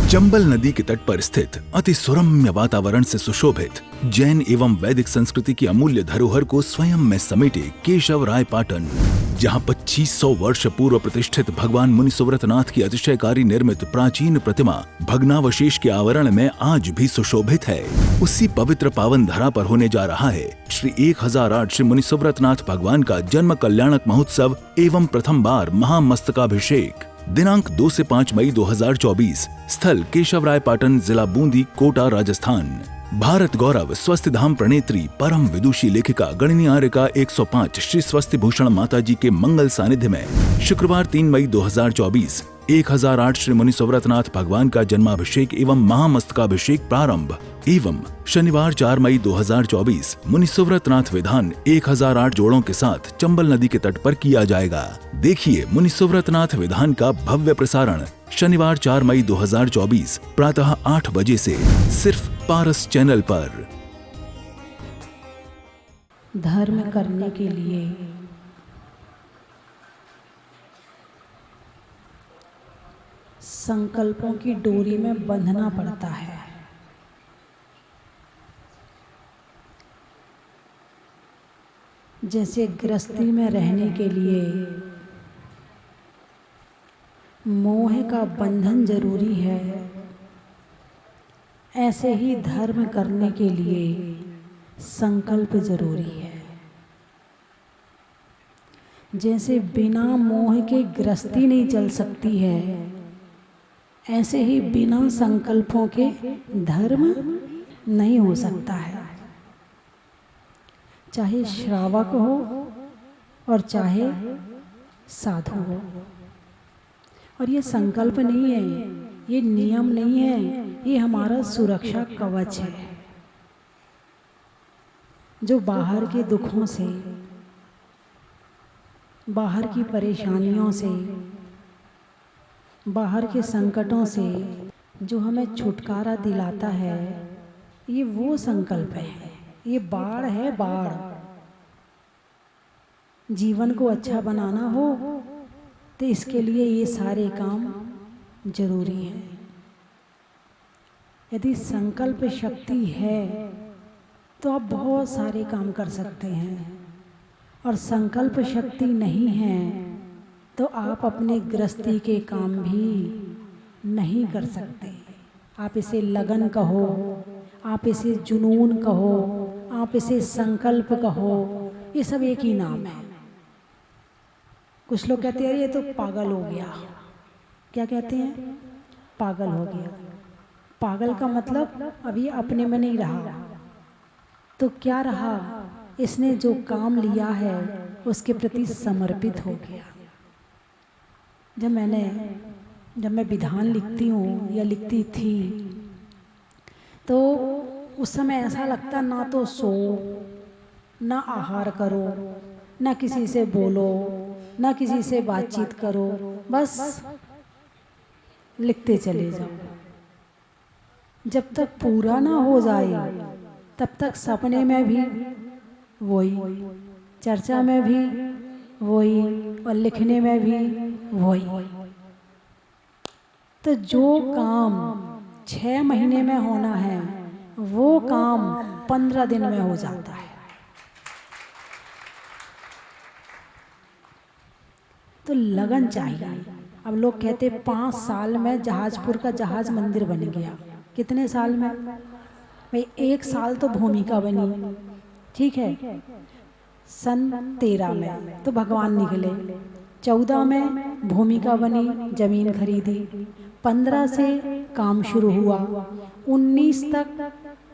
चंबल नदी के तट पर स्थित अति सुरम्य वातावरण से सुशोभित जैन एवं वैदिक संस्कृति की अमूल्य धरोहर को स्वयं में समेटे केशव राय पाटन, जहां 2500 वर्ष पूर्व प्रतिष्ठित भगवान मुनिसुव्रतनाथ की अतिशयकारी निर्मित प्राचीन प्रतिमा भग्नावशेष के आवरण में आज भी सुशोभित है। उसी पवित्र पावन धरा पर होने जा रहा है श्री 1008 श्री मुनिसुव्रतनाथ भगवान का जन्म कल्याणक महोत्सव एवं प्रथम बार महामस्तकाभिषेक। दिनांक 2 से 5 मई 2024, स्थल केशव राय पाटन, जिला बूंदी, कोटा, राजस्थान। भारत गौरव स्वस्थ धाम प्रणेत्री परम विदुषी लेखिका गणनी आर्यका 105 श्री स्वस्ति भूषण माता जी के मंगल सानिध्य में शुक्रवार 3 मई 2024 1008 श्री मुनिसुव्रतनाथ भगवान का जन्माभिषेक एवं महामस्तकाभिषेक प्रारंभ एवं शनिवार 4 मई 2024 मुनिसुव्रतनाथ विधान 1008 जोड़ों के साथ चंबल नदी के तट पर किया जाएगा। देखिए मुनिसुव्रतनाथ विधान का भव्य प्रसारण शनिवार 4 मई 2024 प्रातः 8 बजे से सिर्फ पारस चैनल पर। धर्म करने के लिए संकल्पों की डोरी में बंधना पड़ता है। जैसे गृहस्थी में रहने के लिए मोह का बंधन जरूरी है, ऐसे ही धर्म करने के लिए संकल्प जरूरी है। जैसे बिना मोह के गृहस्थी नहीं चल सकती है, ऐसे ही बिना संकल्पों के धर्म नहीं हो सकता है। चाहे श्रावक हो और चाहे साधु हो। और ये संकल्प नहीं है, ये नियम नहीं है, ये हमारा सुरक्षा कवच है जो बाहर के दुखों से, बाहर की परेशानियों से, बाहर के संकटों से जो हमें छुटकारा दिलाता है। ये वो संकल्प है, ये बाढ़ है, बाढ़। जीवन को अच्छा बनाना हो तो इसके लिए ये सारे काम जरूरी हैं। यदि संकल्प शक्ति है तो आप बहुत सारे काम कर सकते हैं, और संकल्प शक्ति नहीं है तो आप अपने गृहस्थी के काम भी नहीं कर सकते। आप इसे लगन कहो, आप इसे जुनून कहो, आप इसे संकल्प कहो, ये सब एक ही नाम है। कुछ लोग कहते हैं ये तो पागल हो गया। क्या कहते हैं? पागल हो गया। पागल का मतलब अभी अपने में नहीं रहा। तो क्या रहा? इसने जो काम लिया है उसके प्रति समर्पित हो गया। जब मैं विधान लिखती हूँ या लिखती थी तो उस समय ऐसा लगता, ना तो सो, ना आहार करो, ना किसी से बोलो, ना किसी से बातचीत करो, बस लिखते चले जाओ। जब तक पूरा ना हो जाए तब तक सपने में भी वही, चर्चा में भी वही, और लिखने में भी वही। तो जो काम 6 महीने में होना है वो काम 15 दिन में हो जाता है। तो लगन चाहिए। अब लोग कहते 5 साल में जहाजपुर का जहाज मंदिर बन गया। कितने साल में भाई? 1 साल तो भूमिका बनी, ठीक है। सन 13 में तो भगवान निकले, 14 में भूमिका बनी, जमीन खरीदी, 15 से काम शुरू हुआ, 19 तक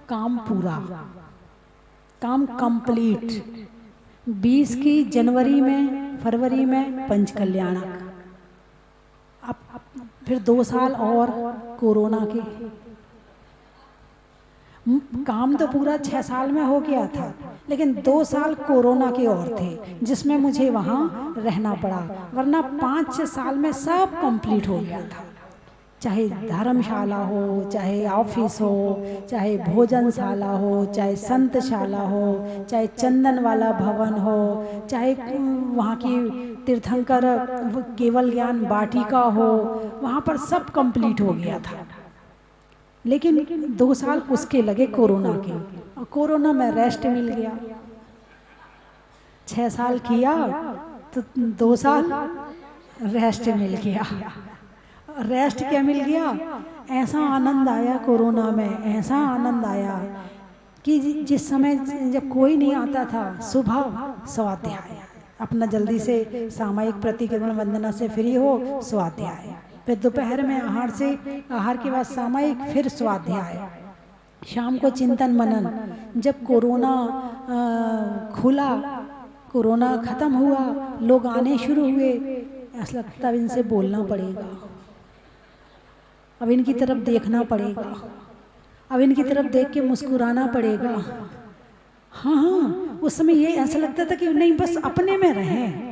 काम पूरा, काम कंप्लीट। 20 की जनवरी में, फरवरी में पंच कल्याणक। अब फिर 2 साल और कोरोना के। काम तो पूरा 6 साल में हो गया था, लेकिन 2 साल कोरोना के और थे जिसमें मुझे वहाँ रहना पड़ा, वरना 5-6 साल में सब कंप्लीट हो गया था। चाहे धर्मशाला हो, चाहे ऑफिस हो, चाहे भोजनशाला हो, चाहे संतशाला हो, चाहे चंदन वाला भवन हो, चाहे वहाँ की तीर्थंकर केवल ज्ञान वाटिका हो, वहाँ पर सब कंप्लीट हो गया था। लेकिन 2 साल उसके लगे कोरोना के, और कोरोना में रेस्ट मिल गया। 6 साल किया तो 2 साल रेस्ट मिल गया। रेस्ट क्या मिल गया? ऐसा आनंद आया कोरोना में, ऐसा आनंद आया कि जिस समय जब कोई नहीं आता था, सुबह स्वाध्याय, अपना जल्दी से सामयिक प्रतिक्रमण वंदना से फ्री हो, स्वाध्याय, फिर दोपहर में आहार के बाद सामयिक, फिर स्वाध्याय, शाम को चिंतन मनन। जब कोरोना खुला, कोरोना खत्म हुआ, लोग आने शुरू हुए, ऐसा लगता अब इनसे बोलना पड़ेगा, अब इनकी तरफ देखना पड़ेगा, अब इनकी तरफ देख के मुस्कुराना पड़ेगा। हाँ, उस समय ये ऐसा लगता था कि नहीं, बस अपने में रहें।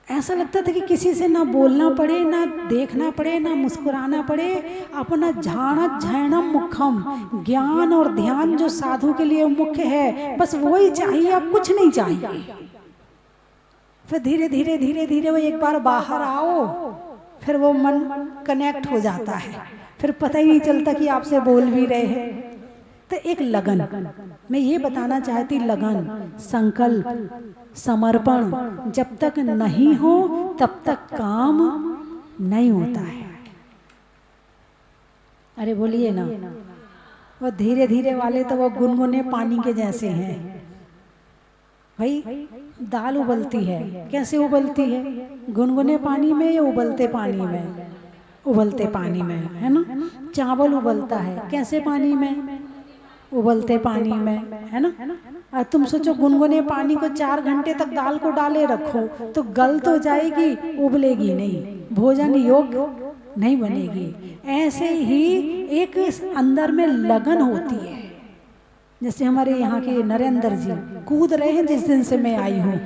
ऐसा लगता था कि किसी से ना बोलना पड़े, ना देखना पड़े, ना मुस्कुराना पड़े, अपना झाणत झैणम मुखम, ज्ञान और ध्यान जो साधु के लिए मुख्य है, बस वही चाहिए, अब कुछ नहीं चाहिए। फिर धीरे धीरे धीरे धीरे वो एक बार बाहर आओ, फिर वो मन कनेक्ट हो जाता है, फिर पता ही नहीं चलता कि आपसे बोल भी रहे हैं। तो एक लगन, मैं ये बताना चाहती, लगन, संकल्प, समर्पण जब तक नहीं हो तब तक काम नहीं होता है। अरे बोलिए ना, वो धीरे धीरे वाले तो वो गुनगुने पानी के जैसे हैं। भाई दाल उबलती है, कैसे उबलती है? गुनगुने पानी में या उबलते पानी में? उबलते पानी में, है ना। चावल उबलता है, कैसे पानी में? उबलते पानी में, है ना। और तुम सोचो गुनगुने पानी को 4 घंटे तक दाल को डाले रखो तो गल तो जाएगी, उबलेगी नहीं, भोजन योग्य नहीं बनेगी। ऐसे ही एक अंदर में लगन होती है। जैसे हमारे यहाँ के नरेंद्र जी कूद रहे हैं जिस दिन से मैं आई हूँ,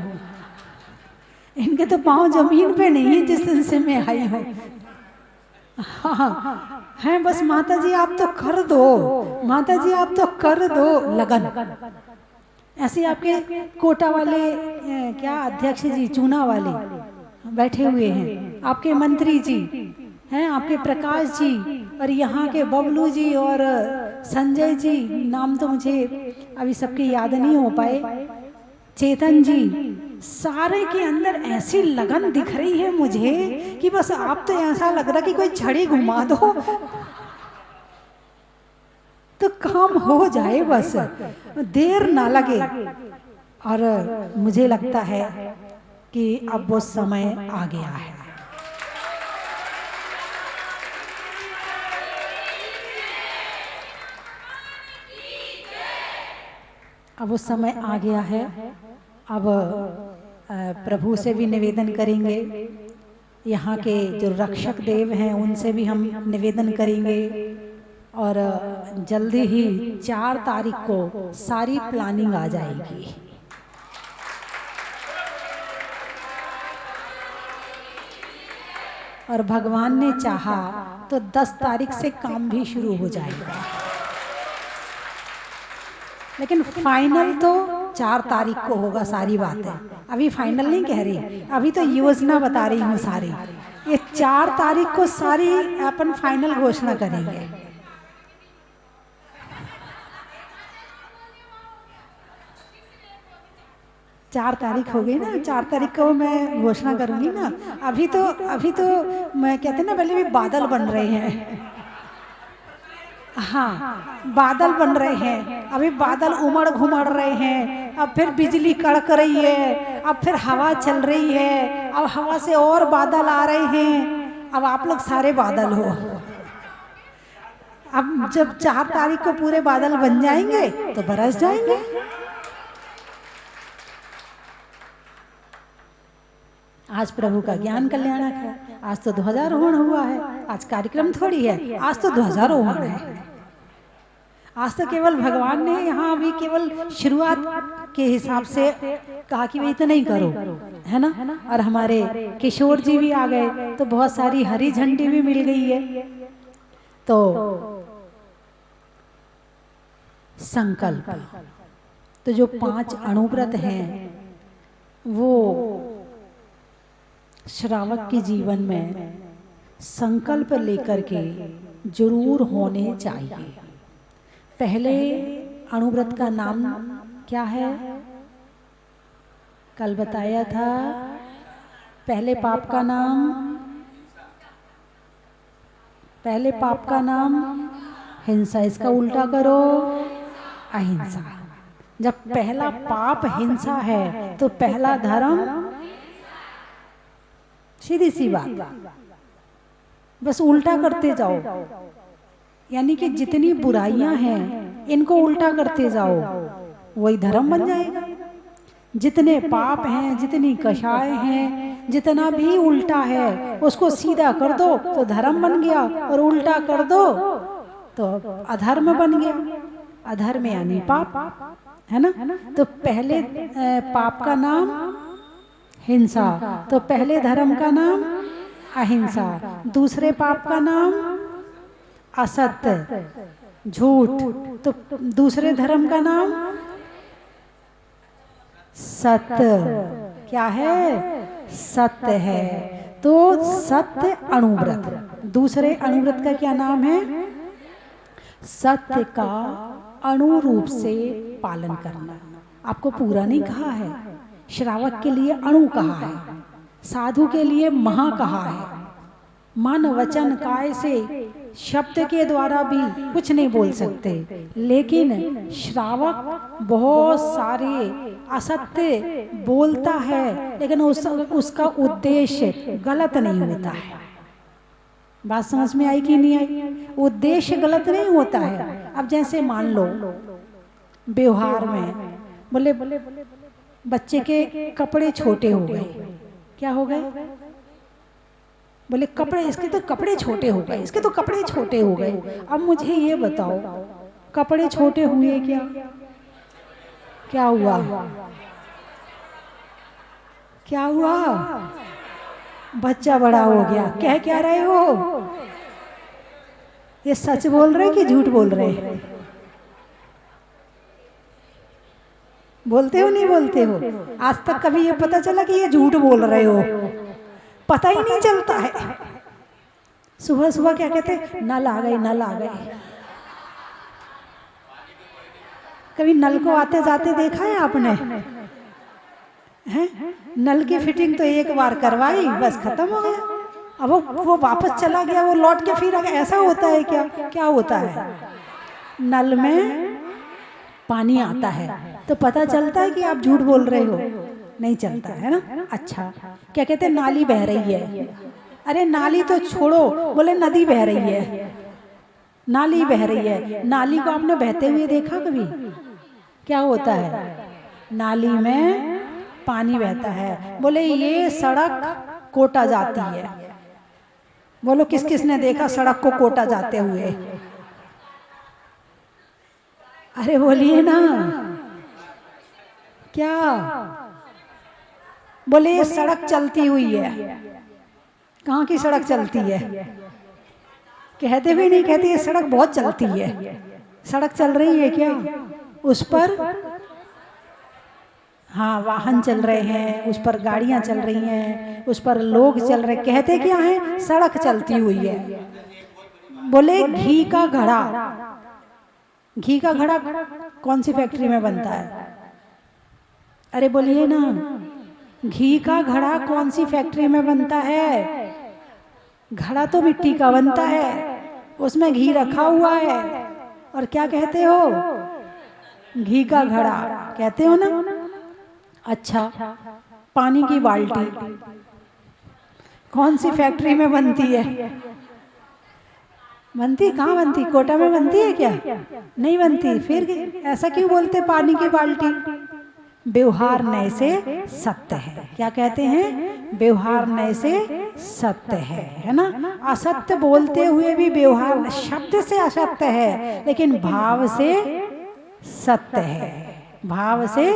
इनके तो पाँव जमीन पे नहीं है जिस दिन से मैं आई हूँ। हाँ हैं, बस माता जी आप तो कर दो, माता जी आप तो कर दो लगन। ऐसे आपके कोटा वाले क्या अध्यक्ष जी, चूना वाले बैठे हुए हैं, आपके मंत्री जी हैं, आपके प्रकाश जी, और यहाँ के बबलू जी और संजय जी, नाम तो मुझे अभी सबके याद नहीं हो पाए, चेतन जी, सारे के अंदर ऐसी लगन दिख रही है मुझे कि बस आप तो ऐसा लग रहा कि कोई छड़ी घुमा दो तो काम हो जाए, बस देर ना लगे। और मुझे लगता है कि अब वो समय आ गया है। अब वो समय आ गया है। अब प्रभु से भी निवेदन करेंगे, यहाँ के जो रक्षक देव हैं उनसे भी हम निवेदन करेंगे, और जल्दी ही 4 तारीख को सारी प्लानिंग आ जाएगी। और भगवान ने चाहा तो 10 तारीख से काम भी शुरू हो जाएगा, लेकिन फाइनल तो 4 तारीख को होगा। सारी बातें अभी फाइनल नहीं कह रही, अभी तो योजना बता रही हूँ सारी। ये 4 तारीख को सारी अपन फाइनल घोषणा करेंगे। चार तारीख हो गई ना, 4 तारीख को मैं घोषणा करूंगी ना। अभी तो मैं कहते ना, पहले भी बादल बन रहे हैं। हाँ, बादल बन रहे हैं, अभी बादल उमड़ घुमड़ रहे हैं, अब फिर बिजली कड़क रही है, अब फिर हवा चल रही है, अब हवा से और बादल आ रहे हैं। अब आप लोग सारे बादल हो। अब जब 4 तारीख को पूरे बादल बन जाएंगे तो बरस जाएंगे। आज प्रभु का ज्ञान कल्याणक है, आज तो ध्वजारोहण हुआ है, आज कार्यक्रम थोड़ी है, आज तो ध्वजारोहण है। आज तो केवल भगवान ने यहाँ अभी केवल शुरुआत के हिसाब से कहा कि भाई इतना ही करो, है ना। और हमारे किशोर जी भी आ गए तो बहुत सारी हरी झंडी भी मिल गई है। तो संकल्प, तो जो 5 अणुव्रत हैं वो श्रावक के जीवन में संकल्प लेकर के जरूर होने चाहिए। पहले अणुव्रत का नाम क्या है? कल बताया था। पहले पाप का नाम हिंसा, इसका उल्टा करो अहिंसा। जब पहला पाप हिंसा है तो पहला धर्म, सीधी सी बात, बस उल्टा करते जाओ। यानी कि जितनी बुराइयां हैं इनको उल्टा करते जाओ, वही धर्म बन जाएगा। जितने पाप हैं, जितनी कषाय हैं, जितना भी उल्टा है उसको सीधा कर दो तो धर्म बन गया, और उल्टा कर दो तो अधर्म बन गया। अधर्म यानी पाप, है ना। तो पहले पाप का नाम हिंसा, तो पहले धर्म का नाम अहिंसा, दूसरे पाप का नाम असत्य, झूठ, तो दूसरे धर्म का नाम सत्य। क्या है? सत्य है। तो सत्य अणुव्रत। दूसरे अणुव्रत का क्या नाम है? सत्य का अणुरूप से पालन करना। आपको पूरा नहीं कहा है, श्रावक के लिए अणु कहा है, साधु के लिए महा कहा है। मन वचन काय से शब्द के द्वारा भी कुछ नहीं बोल सकते, लेकिन श्रावक बहुत सारे असत्य बोलता है, लेकिन उसका उद्देश्य गलत नहीं होता है। बात समझ में आई कि नहीं आई? उद्देश्य गलत नहीं होता है। अब जैसे मान लो व्यवहार में बोले बच्चे के कपड़े छोटे हो गए, क्या हो गए? बोले कपड़े, इसके तो कपड़े छोटे हो गए, इसके तो कपड़े छोटे हो गए। अब मुझे ये बताओ, कपड़े छोटे हुए क्या? क्या हुआ? क्या हुआ? बच्चा बड़ा हो गया। कह क्या रहे हो? ये सच बोल रहे कि झूठ बोल रहे? बोलते हो नहीं बोलते हो? आज तक कभी ये पता चला कि ये झूठ बोल रहे हो? पता ही नहीं चलता है। सुबह सुबह क्या कहते? नल आ गए, नल आ गए। कभी नल को आते जाते देखा है आपने? हैं? नल की फिटिंग तो एक बार करवाई, बस खत्म हो गया। अब वो वापस चला गया, वो लौट के फिर ऐसा होता है क्या? क्या होता है? नल में पानी आता है तो पता चलता है कि आप झूठ बोल रहे हो? नहीं चलता है ना। अच्छा, क्या कहते हैं? नाली बह रही है। अरे नाली तो छोड़ो, बोले नदी बह रही है। नाली बह रही है। नाली को आपने बहते हुए देखा कभी? क्या होता है? नाली में पानी बहता है। बोले ये सड़क कोटा जाती है। बोलो किस किस ने देखा सड़क को कोटा जाते हुए? अरे बोलिए ना, क्या? बोले ये सड़क चलती हुई है। कहाँ की सड़क चलती है? कहते भी नहीं, कहते ये सड़क बहुत चलती है। सड़क चल रही है क्या? उस पर हाँ वाहन चल रहे हैं, उस पर गाड़ियां चल रही हैं, उस पर लोग चल रहे। कहते क्या है? सड़क चलती हुई है। बोले घी का घड़ा, घी का घड़ा कौन सी फैक्ट्री में बनता है? अरे बोलिए ना, घी का घड़ा कौन सी फैक्ट्री में बनता है? घड़ा तो मिट्टी का बनता है, उसमें घी रखा हुआ है, और क्या कहते हो? घी का घड़ा कहते हो ना। अच्छा, पानी की बाल्टी कौन सी फैक्ट्री में बनती है? बनती कहाँ बनती? कोटा में बनती है क्या? नहीं बनती। फिर ऐसा क्यों बोलते पानी की बाल्टी? व्यवहार नए से सत्य है। क्या कहते हैं? व्यवहार नए से सत्य है ना। असत्य बोलते हुए भी व्यवहार शब्द से असत्य है, लेकिन भाव से सत्य है, भाव से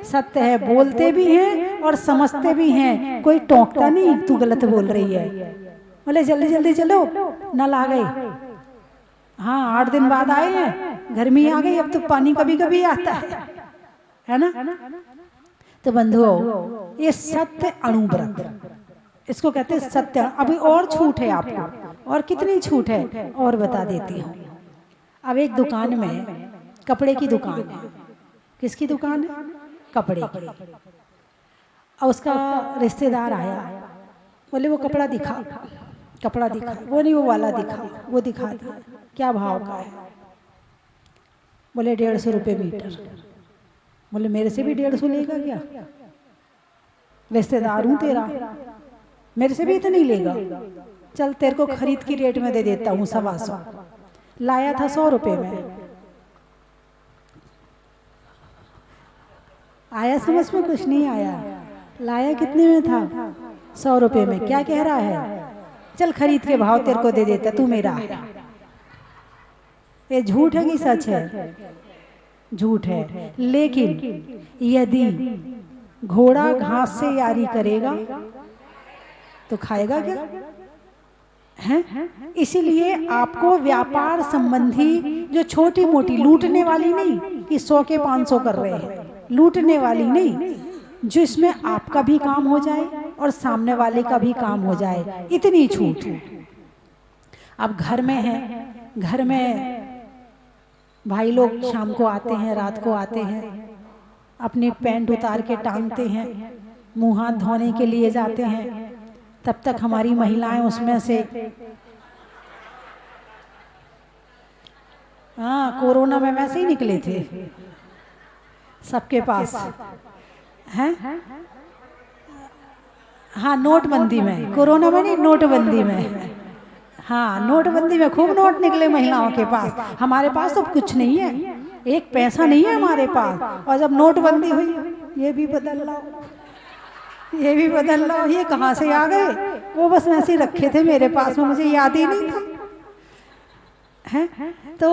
सत्य है। बोलते भी हैं और समझते भी हैं, कोई टोकता नहीं तू गलत बोल रही है, बोले जल्दी जल्दी चलो नल आ गई। हाँ 8 दिन बाद आए हैं, गर्मी आ गई, अब तो पानी कभी कभी आता है ना। तो बंधुओं ये सत्य अणुव्रत, इसको कहते हैं सत्य। अभी और छूट है आपको, और कितनी छूट है और बता देती हूँ। अब एक दुकान में, कपड़े की दुकान है। किसकी दुकान है? कपड़े की। और उसका रिश्तेदार आया, बोले वो कपड़ा दिखा, कपड़ा दिखा। वो नहीं, वो वाला दिखा, वो दिखा दिया। क्या भाव का है? बोले 150 रुपये मीटर। बोले मेरे से भी 150 लेगा क्या? रिश्तेदार हूँ तेरा, मेरे से भी इतना नहीं लेगा। चल तेरे को खरीद की रेट में दे देता हूँ 125। लाया था 100 रुपये में। आया समझ में? कुछ नहीं आया। लाया कितने में था? 100 रुपये में। क्या कह रहा है? चल खरीद के भाव तेरे को दे देता, तू मेरा है। ये झूठ है कि सच है? झूठ है। लेकिन यदि घोड़ा घास से यारी करेगा तो खाएगा क्या? हैं? इसीलिए आपको व्यापार संबंधी जो छोटी मोटी, लूटने वाली नहीं कि 100 के 500 कर रहे हैं, लूटने वाली नहीं, जो इसमें आपका भी काम हो जाए और सामने वाले का भी काम हो जाए, इतनी छूट। अब घर में है, घर में भाई लोग शाम को आते हैं, रात को आते हैं, अपनी पैंट उतार के टांगते हैं, मुंह हाथ धोने के लिए जाते हैं। तब तक हमारी महिलाएं उसमें से, हाँ कोरोना में वैसे ही निकले थे सबके पास हैं। हाँ नोटबंदी में, कोरोना में नहीं, नोटबंदी में। हाँ नोटबंदी में खूब नोट निकले महिलाओं के पास। हमारे पास तो कुछ नहीं है, एक पैसा नहीं है हमारे पास। और जब नोटबंदी हुई, ये भी बदल लो, ये भी बदल लो, ये कहाँ से आ गए? वो बस वैसे ही रखे थे मेरे पास में, मुझे याद ही नहीं था। हैं तो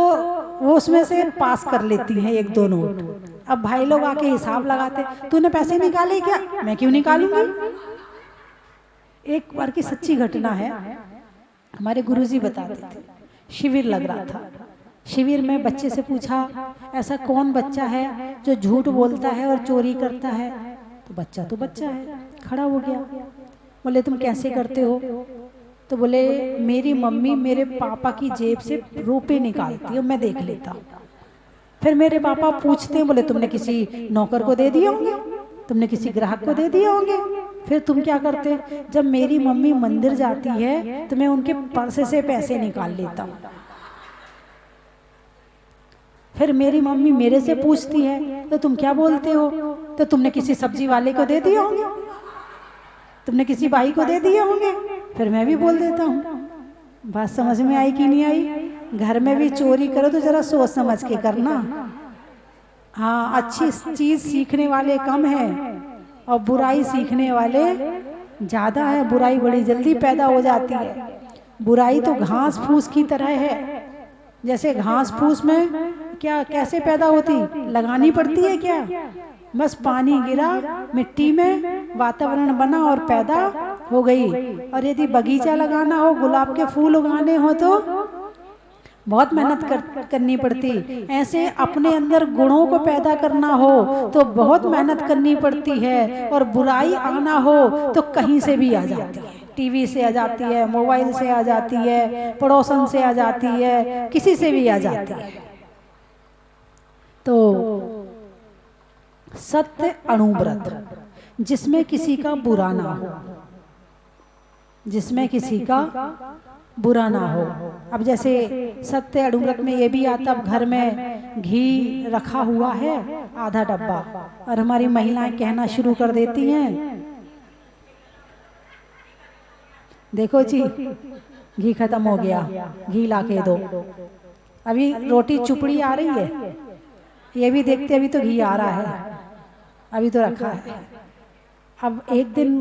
वो उसमें से पास कर लेती हैं 1-2 नोट। अब भाई लोग आके हिसाब लगाते, तूने पैसे निकाले क्या? मैं क्यों निकालूंगी? एक बार की सच्ची घटना है, हमारे गुरुजी बताते थे। शिविर लग रहा था, शिविर में बच्चे से पूछा ऐसा कौन बच्चा है जो झूठ बोलता है और चोरी करता है? तो बच्चा है, खड़ा हो गया। बोले तुम कैसे करते हो? तो बोले मेरी मम्मी मेरे पापा की जेब से रुपए निकालती है, मैं देख लेता हूँ। फिर मेरे पापा पूछते हैं, बोले तुमने किसी नौकर को दे दिए होंगे, तुमने किसी ग्राहक को दे दिए होंगे। फिर तुम क्या करते? जब मेरी मम्मी मंदिर जाती है तो मैं उनके पर्स से पैसे निकाल लेता हूँ। फिर मेरी मम्मी मेरे से पूछती है तो तुम क्या बोलते हो? तो तुमने किसी सब्जी वाले को दे दिए होंगे, तुमने किसी भाई को दे दिए होंगे। फिर मैं भी बोल देता हूँ। बात समझ में आई कि नहीं आई? घर में भी चोरी करो तो जरा सोच समझ के करना। हाँ अच्छी चीज सीखने वाले कम हैं और बुराई सीखने वाले ज्यादा है। बुराई बड़ी जल्दी पैदा हो जाती है। बुराई तो घास फूस की तरह है। जैसे घास फूस में क्या कैसे पैदा होती? लगानी पड़ती है क्या? बस पानी गिरा मिट्टी में, वातावरण बना और पैदा हो गई। और यदि बगीचा लगाना हो, गुलाब के फूल उगाने हो तो बहुत मेहनत करनी पड़ती। ऐसे अपने अंदर गुणों को पैदा करना हो तो बहुत मेहनत करनी पड़ती है। और बुराई आना हो तो कहीं से भी आ जाती है, टीवी से आ जाती है, मोबाइल से आ जाती है, पड़ोसन से आ जाती है, किसी से भी आ जाती है। तो सत्य अणुव्रत, जिसमें किसी का बुरा ना हो, जिसमें किसी का बुरा ना हो। अब जैसे सत्य अणुव्रत में ये भी आता, अब घर में घी रखा हुआ है आधा डब्बा और हमारी महिलाएं कहना शुरू कर देती हैं, देखो जी घी खत्म हो गया, घी ला के दो। अभी रोटी चुपड़ी आ रही है, ये भी देखते अभी तो घी आ रहा है, अभी तो रखा है। अब एक दिन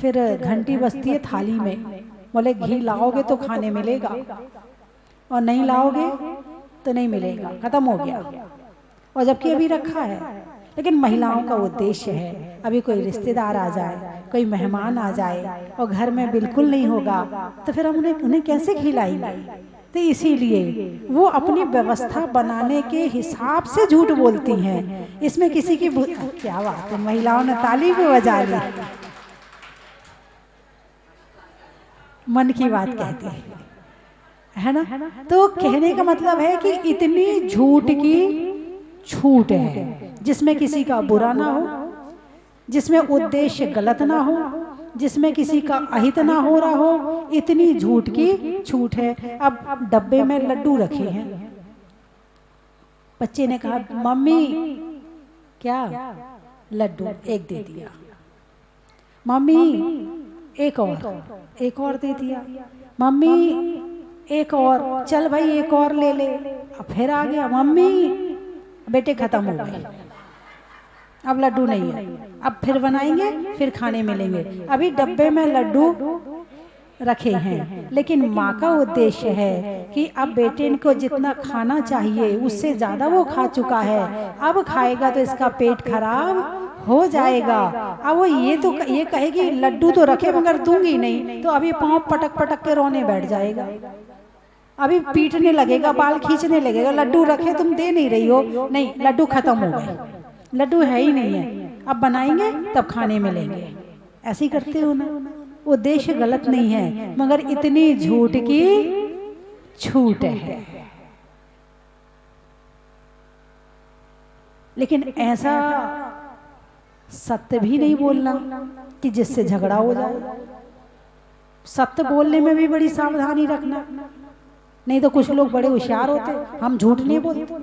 फिर घंटी बजती है थाली में, बोले घी लाओगे तो खाने मिलेगा और नहीं लाओगे तो नहीं मिलेगा, खत्म हो गया। और जबकि अभी रखा है, लेकिन महिलाओं का उद्देश्य है अभी कोई रिश्तेदार आ जाए, कोई मेहमान आ जाए और घर में बिल्कुल नहीं होगा तो फिर हम उन्हें कैसे खिलाएंगे। तो इसीलिए वो अपनी व्यवस्था बनाने के हिसाब से झूठ बोलती हैं। इसमें किसी की क्या बात है, महिलाओं ने ताली भी बजा ली, मन की बात कहती है ना। तो कहने का मतलब है कि इतनी झूठ की छूट है जिसमें किसी का बुरा ना हो, जिसमें उद्देश्य गलत ना हो, जिसमें किसी का अहित ना हो रहा हो, इतनी झूठ की छूट है। अब डब्बे में लड्डू रखे हैं, बच्चे ने कहा मम्मी क्या लड्डू, एक दे दिया, मम्मी एक और दे दिया, मम्मी एक और, चल भाई एक और ले ले। अब फिर आ गया, मम्मी बेटे खत्म हो गए, अब लड्डू नहीं है, अब फिर बनाएंगे फिर खाने मिलेंगे। अभी डब्बे में लड्डू रखे हैं, लेकिन माँ का उद्देश्य है कि अब बेटे को जितना खाना चाहिए उससे ज्यादा वो खा चुका है, अब खाएगा तो इसका पेट खराब हो जाएगा। अब वो ये कहेगी लड्डू तो रखे मगर दूंगी नहीं, तो अभी पाँव पटक पटक के रोने बैठ जाएगा, अभी पीटने लगेगा, बाल खींचने लगेगा, लड्डू रखे तुम दे नहीं रही हो, नहीं लड्डू खत्म हो गए, लड्डू है ही नहीं है, अब बनाएंगे तब खाने मिलेंगे। ऐसे ही करते हो ना। उद्देश्य गलत नहीं है मगर इतनी झूठ की छूट है। लेकिन ऐसा सत्य भी नहीं बोलना कि जिससे झगड़ा हो जाए। सत्य बोलने में भी बड़ी सावधानी रखना, नहीं तो कुछ लोग बड़े होशियार होते, हम झूठ नहीं बोलते,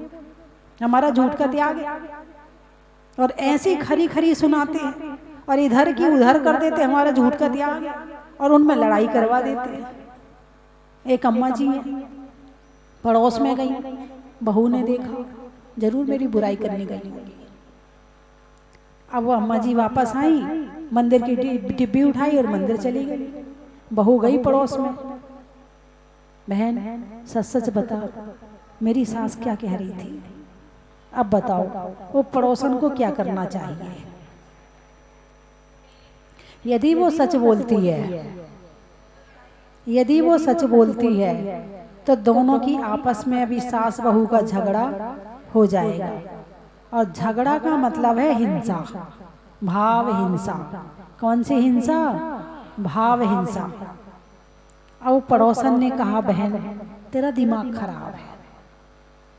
हमारा झूठ का त्याग है, और ऐसी खरी खरी सुनाते हैं और इधर की उधर कर देते, हमारा झूठ का त्याग है, और उनमें लड़ाई करवा देते हैं। एक अम्मा जी है, पड़ोस में गई, बहू ने देखा, जरूर मेरी बुराई करने गई होगी। अब वो अम्मा जी वापस आई, मंदिर की डिब्बी उठाई और मंदिर चली गई। बहू गई पड़ोस में, बहन सच सच बता मेरी सास क्या कह रही थी, अब बताओ वो पड़ोसन को क्या करना चाहिए। यदि वो सच बोलती है, यदि वो सच बोलती है तो दोनों की आपस में अभी सास बहू का झगड़ा हो जाएगा, और झगड़ा का मतलब है हिंसा, भाव हिंसा। कौन सी हिंसा? भाव हिंसा। अब पड़ोसन ने कहा बहन तेरा दिमाग खराब है,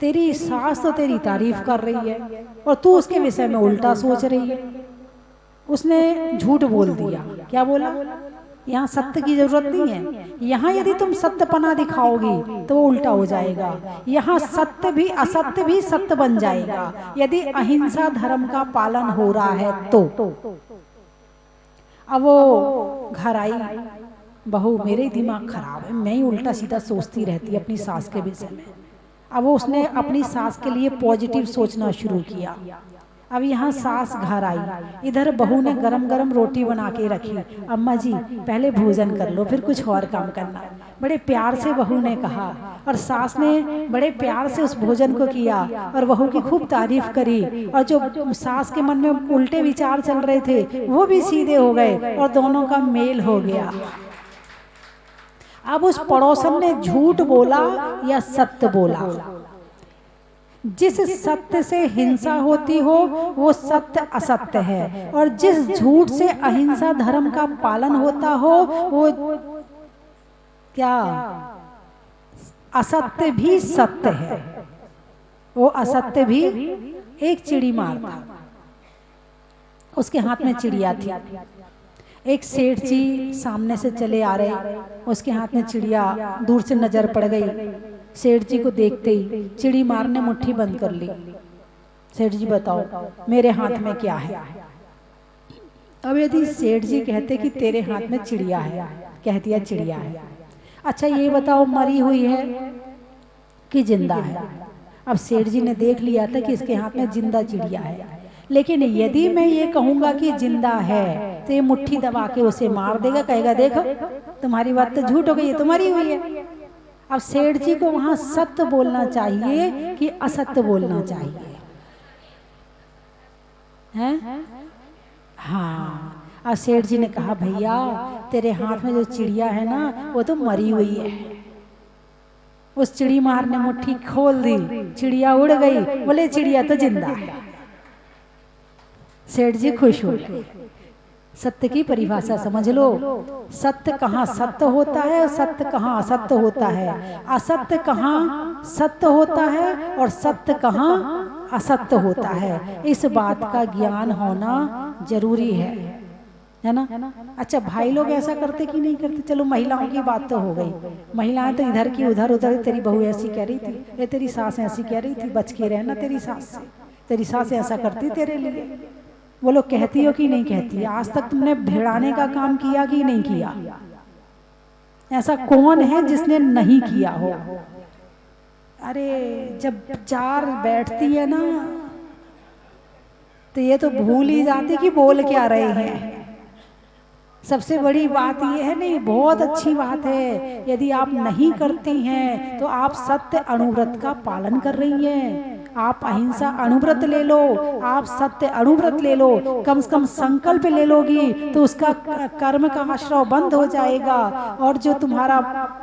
तेरी सास तो तेरी तारीफ कर रही है और तू उसके विषय में उल्टा सोच रही है। उसने झूठ बोल दिया। क्या बोला? यहाँ सत्य की जरूरत नहीं है, यहाँ यदि तुम सत्यपना दिखाओगी तो वो उल्टा हो जाएगा। यहाँ सत्य भी असत्य भी सत्य बन जाएगा यदि अहिंसा धर्म का पालन हो रहा है तो। अब वो घर आई, बहू मेरे दिमाग खराब है, मैं ही उल्टा सीधा सोचती रहती अपनी सास के विषय में। अब वो उसने अपनी सास के लिए पॉजिटिव सोचना शुरू किया। अब यहाँ सास घर आई, इधर बहू ने गरम गरम रोटी बना के रखी। अम्मा जी पहले भोजन कर लो फिर कुछ और काम करना। बड़े प्यार से बहू ने कहा और सास ने बड़े प्यार से उस भोजन को किया और बहू की खूब तारीफ करी, और जो सास के मन में उल्टे विचार चल रहे थे वो भी सीधे हो गए और दोनों का मेल हो गया। अब उस पड़ोसन ने झूठ बोला या सत्य बोला? जिस सत्य से हिंसा होती हो वो सत्य असत्य है, और जिस झूठ से अहिंसा धर्म का पालन होता हो वो क्या असत्य भी सत्य है। वो असत्य भी एक चिड़ी मार था, उसके हाथ में चिड़िया थी। एक सेठ जी सामने से चले आ रहे, उसके हाथ में चिड़िया दूर से नजर पड़ गई। सेठ जी को देखते ही चिड़ी मार ने मुट्ठी बंद कर ली। सेठ जी बताओ मेरे हाथ में क्या है? अब यदि सेठ जी कहते कि तेरे हाथ में चिड़िया है, कह दिया चिड़िया है, अच्छा ये बताओ मरी हुई है कि जिंदा है? अब सेठ जी ने देख लिया था कि इसके हाथ में जिंदा चिड़िया है, लेकिन यदि मैं ये कहूंगा कि जिंदा है तो ये मुट्ठी दबा के उसे मार देगा, कहेगा देखो तुम्हारी बात तो झूठ हो गई है, तुम्हारी हुई है। अब सेठ जी को वहां सत्य बोलना चाहिए कि असत्य बोलना चाहिए, हैं? हाँ। अब सेठ जी ने कहा भैया तेरे हाथ में जो चिड़िया है ना वो तो मरी हुई है। उस चिड़ी मार ने मुट्ठी खोल दी, चिड़िया उड़ गई, बोले चिड़िया तो जिंदा है। सेठ जी खुश हो गए। सत्य की परिभाषा समझ लो, सत्य कहाँ सत्य होता है और सत्य कहाँ असत्य होता है, असत्य कहाँ सत्य होता है और सत्य कहाँ असत्य होता है, इस बात का ज्ञान होना जरूरी है ना। अच्छा भाई लोग ऐसा करते कि नहीं करते? चलो महिलाओं की बात तो हो गई, महिलाएं तो इधर की उधर, उधर तेरी बहू ऐसी कह रही थी, ये तेरी सास ऐसी कह रही थी, बच के रहना तेरी सास से, तेरी सास ऐसा करती तेरे लिए। वो लोग कहती हो कि नहीं कहती? आज तक तुमने भिड़ाने का काम किया कि नहीं किया? ऐसा कौन है जिसने नहीं किया हो? अरे जब चार बैठती है ना तो ये तो भूल ही जाती कि बोल क्या रहे हैं। सबसे बड़ी बात ये है, नहीं बहुत अच्छी बात है, यदि आप नहीं करती हैं तो आप सत्य अणुव्रत का पालन कर रही हैं। आप अहिंसा अणुव्रत ले लो, आप सत्य अणुव्रत ले लो, कम से कम संकल्प ले लोगी तो उसका कर्म का आश्रव बंद हो जाएगा और जो तुम्हारा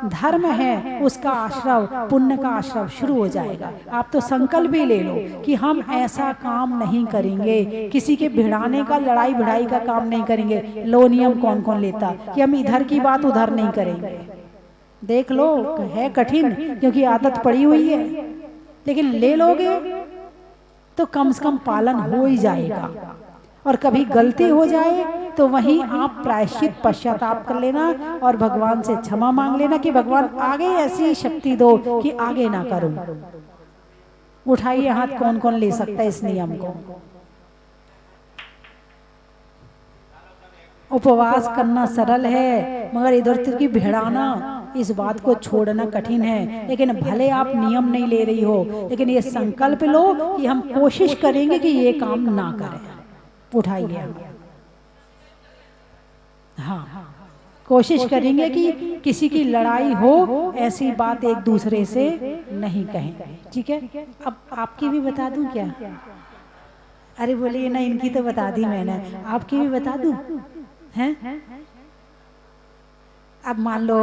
धर्म है उसका आश्रव, पुण्य का आश्रव शुरू हो जाएगा। आप तो संकल्प भी ले लो कि हम ऐसा काम नहीं करेंगे, किसी के भिड़ाने का, लड़ाई भिड़ाई का काम नहीं करेंगे। लो नियम कौन कौन लेता कि हम इधर की बात उधर नहीं करेंगे। देख लो है कठिन क्योंकि आदत पड़ी हुई है, लेकिन ले लोगे तो कम से कम पालन हो ही जाएगा। और कभी गलती हो जाए तो वहीं आप प्रायश्चित पश्चाताप कर लेना और भगवान से क्षमा मांग लेना कि भगवान आगे ऐसी शक्ति दो कि आगे ना करूं। उठाइए हाथ, कौन कौन ले सकता है इस नियम को? उपवास करना सरल है मगर इधर उधर की भिड़ाना, इस बात को छोड़ना कठिन है। लेकिन भले आप नियम नहीं ले रही हो, लेकिन ये संकल्प लो कि हम कोशिश करेंगे कि ये काम ना करें। उठाइए, हाँ, कोशिश करेंगे कि किसी की लड़ाई हो ऐसी बात एक दूसरे से नहीं कहें, ठीक है? अब आपकी भी बता दूं क्या? अरे बोलिए ना, इनकी तो बता दी मैंने, आपकी भी बता दूं हैं? अब मान लो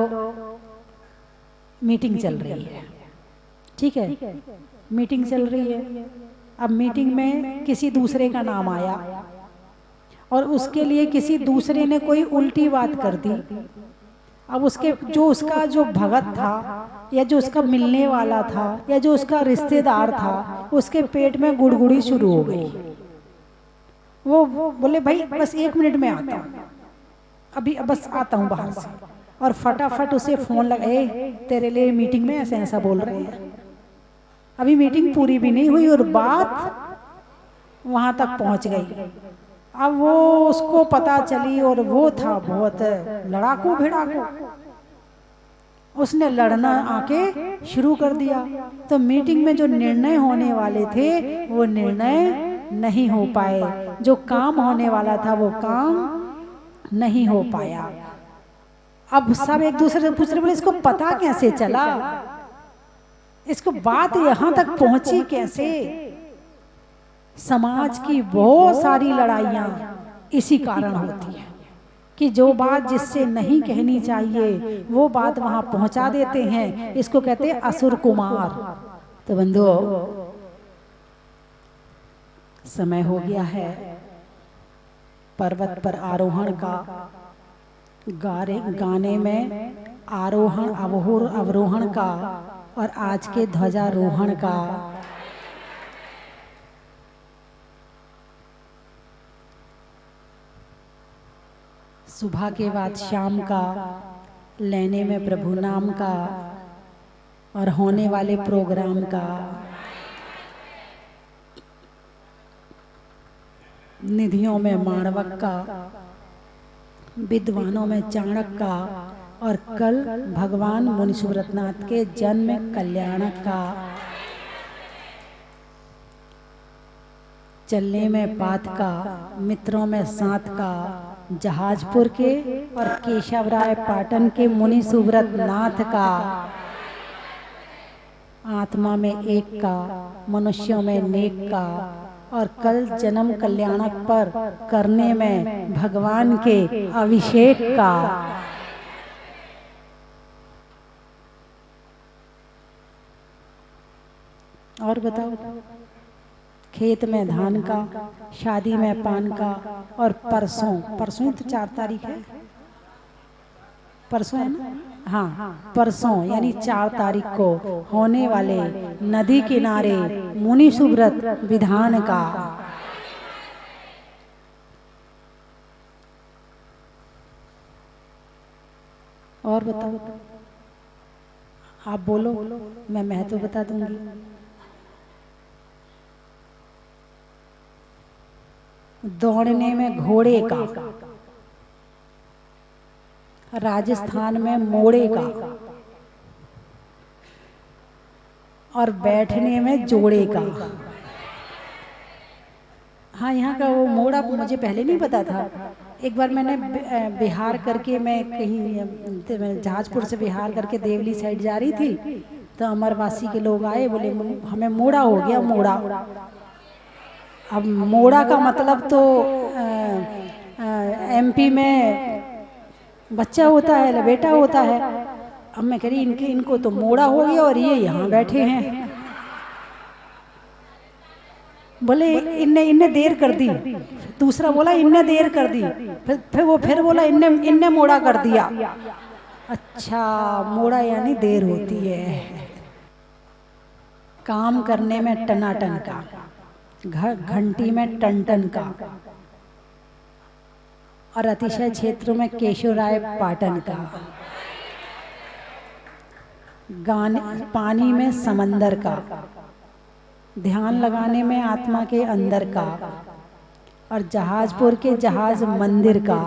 मीटिंग चल रही है, ठीक है? मीटिंग चल रही है, अब मीटिंग में किसी दूसरे का नाम आया और उसके लिए किसी दूसरे ने कोई उल्टी बात कर दी। अब उसका जो भगत था या जो उसका मिलने वाला था या जो उसका रिश्तेदार था, उसके पेट में गुड़गुड़ी शुरू हो गई। वो बोले भाई बस 1 मिनट में आता हूँ, अभी बस आता हूँ बाहर से, और फटाफट उसे फोन लगाए, तेरे लिए मीटिंग में ऐसे ऐसा बोल रहे हैं। अभी मीटिंग पूरी भी नहीं हुई और बात वहां तक पहुंच गई। अब वो उसको पता चली और वो था बहुत लड़ाकू भिड़ाकू, उसने लड़ना आके शुरू कर दिया। तो मीटिंग में जो निर्णय होने वाले थे वो निर्णय नहीं हो पाए, जो काम होने वाला था वो काम नहीं हो पाया। अब सब एक दूसरे से पूछ रहे, बोले इसको पता कैसे चला, इसको बात यहां तक पहुंची कैसे? समाज की बहुत सारी लड़ाइयां इसी कारण होती हैं कि जो बात जिससे नहीं कहनी चाहिए वो बात वहां पहुंचा देते हैं। इसको कहते हैं असुर कुमार। तो बंधुओं, समय हो गया है पर्वत पर आरोहण का। गाने में आरोहण अवरोहण का और आज के ध्वजारोहण का। सुबह के बाद शाम का, लेने में प्रभु नाम का और होने वाले प्रोग्राम का। निधियों में माणवक का, विद्वानों में चाणक्य का और कल भगवान मुनि सुब्रतनाथ के जन्म कल्याणक का। चलने में पात का, मित्रों में सात का, जहाजपुर के और केशवराय पाटन के मुनि सुब्रत नाथ का, आत्मा में एक का, मनुष्यों में नेक का, और कल जन्म कल्याणक पर करने में भगवान के अभिषेक का। और बताओ, खेत में धान का, शादी में पान का, और परसों, परसों तो 4 तारीख है, परसों है ना, हाँ परसों यानी 4 तारीख को होने वाले नदी किनारे मुनि सुब्रत विधान का। और बताओ, आप बोलो, मैं महत्व बता दूंगी। दौड़ने में घोड़े का, राजस्थान में मोड़े का, और बैठने में जोड़े का। हाँ, यहाँ का वो मोड़ा मुझे पहले नहीं पता था। एक बार मैंने बिहार करके, मैं कहीं जहाजपुर से बिहार करके देवली साइड जा रही थी, तो अमरवासी के लोग आए, बोले हमें मोड़ा हो गया, मोड़ा। अब मोड़ा का मतलब तो एमपी में बच्चा होता है, बेटा होता है। अब मैं कह रही इनको तो मोड़ा हो गया और ये यहाँ बैठे हैं। बोले इनने देर कर दी। दूसरा बोला इनने देर कर दी। फिर बोला इनने मोड़ा कर दिया। अच्छा, मोड़ा यानी देर होती है। काम करने में टनाटन का, घंटी में टन का, और अतिशय क्षेत्रों में केशवराय पाटन का। गाने, पानी में समंदर का, ध्यान लगाने में आत्मा के अंदर का, और जहाजपुर के जहाज मंदिर का।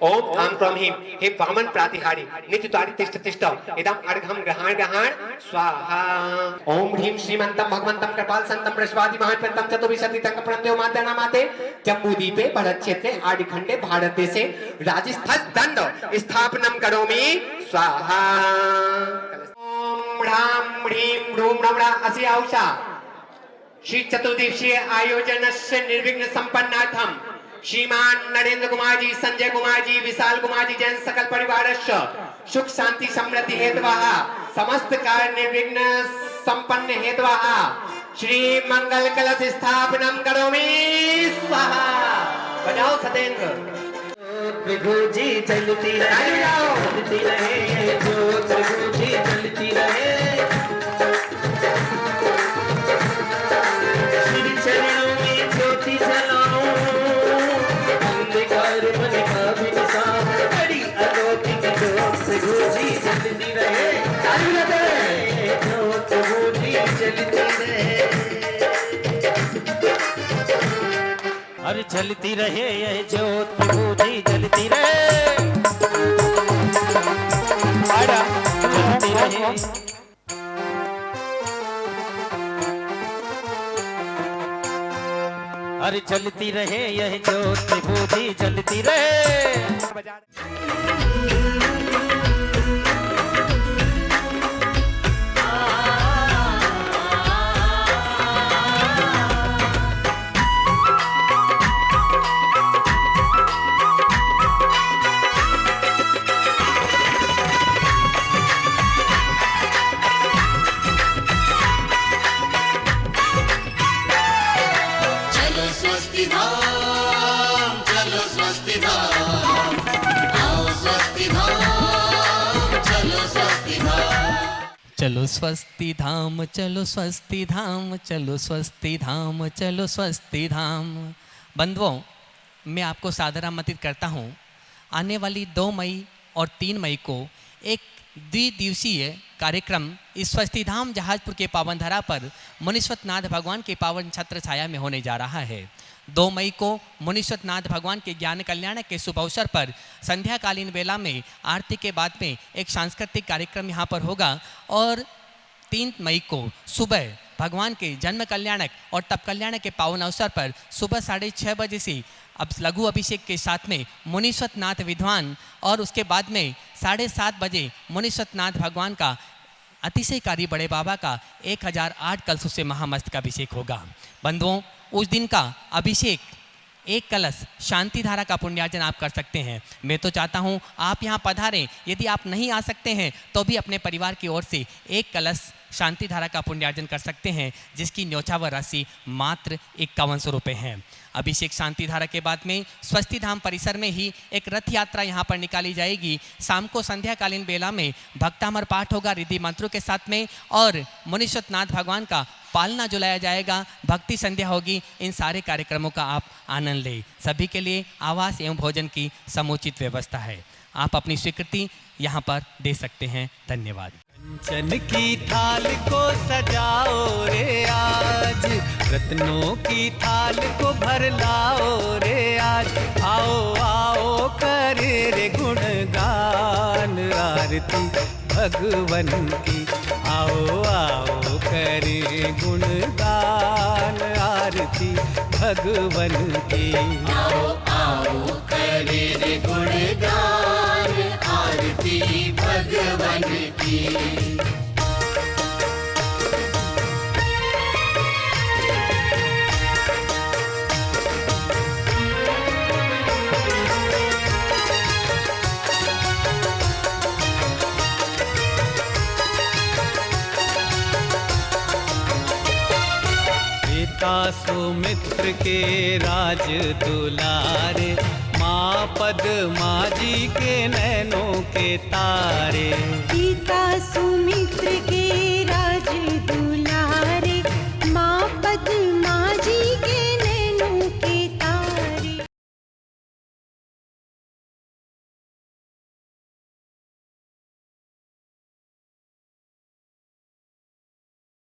ओम आम क्रम हिम हे वामन प्रातिहारी नित्युतारि तिष्ठ तिष्ठ इदम अर्घम ग्रहण ग्रहण स्वाहा। ओम ह्रीं श्रीमंतम भगवंतम कृपाल संतम प्रश्वादि महाप्रतम चतुर्विंशति तंक प्रणत्यो माते नामाते जम्बूद्वीपे भरत क्षेत्रे आदिखंडे भारत देशे राजस्थान दंड स्थापनम करोमि स्वाहा। ओम ह्रां ह्रीं ह्रूं ह्रमणा असि औषा श्री चतुर्दिवसीय आयोजनस्य निर्विघ्न संपन्नार्थम श्रीमान नरेंद्र कुमार जी, संजय कुमार जी, विशाल कुमार जी जैन सकल परिवारस्य सुख शांति समृद्धि हेतवः समस्त कार्य निर्विघ्न संपन्न हेतवः श्री मंगल कलश स्थापनम करोमि स्वाहा। बजाओ सतेंद्र। प्रभु जी चलती रहे जो प्रभु जी चलती रहे। श्री चरणों में ज्योति जलाओ, अंधकार मन का भी निशान, बड़ी अलौकिक ज्योत प्रभु जी चलती रहे। जो प्रभु जी चलती रहे। अरे चलती रहे यह ज्योत प्रभु जी जलती रहे। चलती रहे। अरे चलती रहे यह ज्योत प्रभु जी जलती रहे। चलो स्वस्ति धाम, चलो स्वस्ति धाम, चलो स्वस्ति धाम, चलो स्वस्ति धाम। बंधुओं, मैं आपको सादर आमंत्रित करता हूँ। आने वाली 2 मई और 3 मई को एक द्विदिवसीय कार्यक्रम इस स्वस्ति धाम जहाजपुर के पावन धरा पर मुनीश्वर नाथ भगवान के पावन छत्र छाया में होने जा रहा है। 2 मई को मुनीश्वर नाथ भगवान के ज्ञान कल्याण के शुभ अवसर पर संध्याकालीन वेला में आरती के बाद में एक सांस्कृतिक कार्यक्रम यहाँ पर होगा, और 3 मई को सुबह भगवान के जन्म कल्याणक और तप कल्याणक के पावन अवसर पर सुबह 6:30 बजे से अब लघु अभिषेक के साथ में मुनीश्वत नाथ विद्वान और उसके बाद में 7:30 बजे मुनीश्वत नाथ भगवान का अतिशयकारी बड़े बाबा का 1008 कलशों से महामस्तक अभिषेक होगा। बंधुओं, उस दिन का अभिषेक एक कलश शांति धारा का पुण्यार्जन आप कर सकते हैं। मैं तो चाहता हूँ आप यहाँ पधारें। यदि आप नहीं आ सकते हैं तो भी अपने परिवार की ओर से एक कलश शांति धारा का पुण्यार्जन कर सकते हैं, जिसकी न्यौछावर राशि मात्र 5100 रुपये है। अभिषेक शांति धारा के बाद में स्वस्ति धाम परिसर में ही एक रथ यात्रा यहाँ पर निकाली जाएगी। शाम को संध्याकालीन बेला में भक्तामर पाठ होगा रिद्धि मंत्रों के साथ में, और मुनीश्वत नाथ भगवान का पालना जुलाया जाएगा, भक्ति संध्या होगी। इन सारे कार्यक्रमों का आप आनंद लें। सभी के लिए आवास एवं भोजन की समुचित व्यवस्था है। आप अपनी स्वीकृति यहाँ पर दे सकते हैं। धन्यवाद। कंचन की थाल को सजाओ रे आज, रत्नों की थाल को भर लाओ रे आज। आओ आओ करे रे गुणगान आरती भगवन की। आओ आओ करे गुणगान आरती भगवन की। आओ आओ करे रे गुणगान आरती भगवन की। पिता सुमित्र के राज दुलारे, माँ पद्मा जी के नैनों के तारे। पिता सुमित्र के राज दुलारे, माँ पद्मा